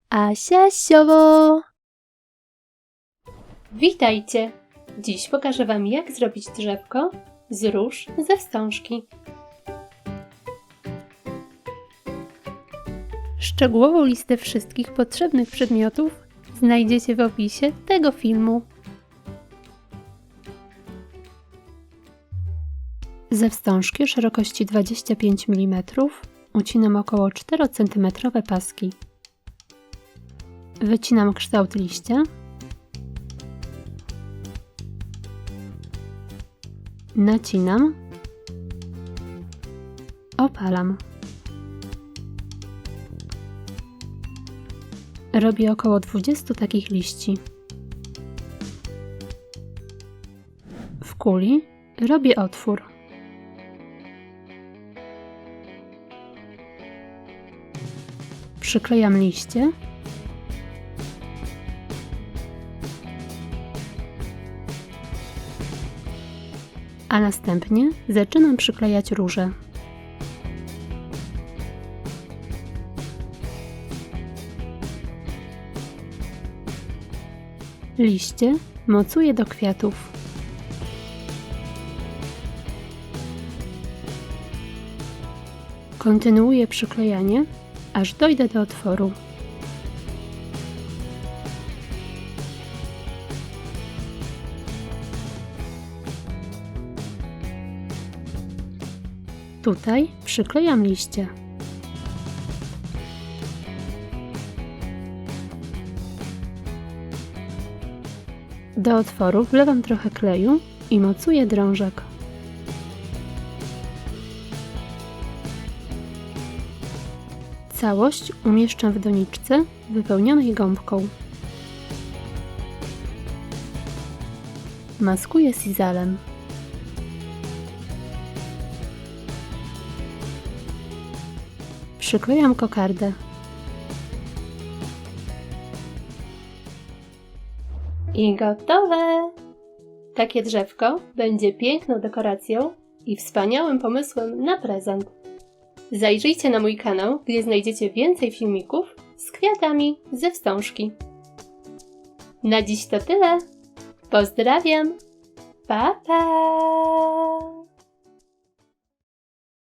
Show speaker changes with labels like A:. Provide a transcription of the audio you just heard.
A: Asia Siowo! Witajcie! Dziś pokażę Wam, jak zrobić drzewko z róż ze wstążki. Szczegółową listę wszystkich potrzebnych przedmiotów znajdziecie w opisie tego filmu. Ze wstążki o szerokości 25 mm ucinam około 4 cm paski. Wycinam kształt liścia. Nacinam. Opalam. Robię około 20 takich liści. W kuli robię otwór. Przyklejam liście. A następnie zaczynam przyklejać róże. Liście mocuję do kwiatów. Kontynuuję przyklejanie, aż dojdę do otworu. Tutaj przyklejam liście. Do otworu wlewam trochę kleju i mocuję drążek. Całość umieszczam w doniczce wypełnionej gąbką. Maskuję sizalem. Przyklejam kokardę. I gotowe! Takie drzewko będzie piękną dekoracją i wspaniałym pomysłem na prezent. Zajrzyjcie na mój kanał, gdzie znajdziecie więcej filmików z kwiatami ze wstążki. Na dziś to tyle. Pozdrawiam! Pa, pa!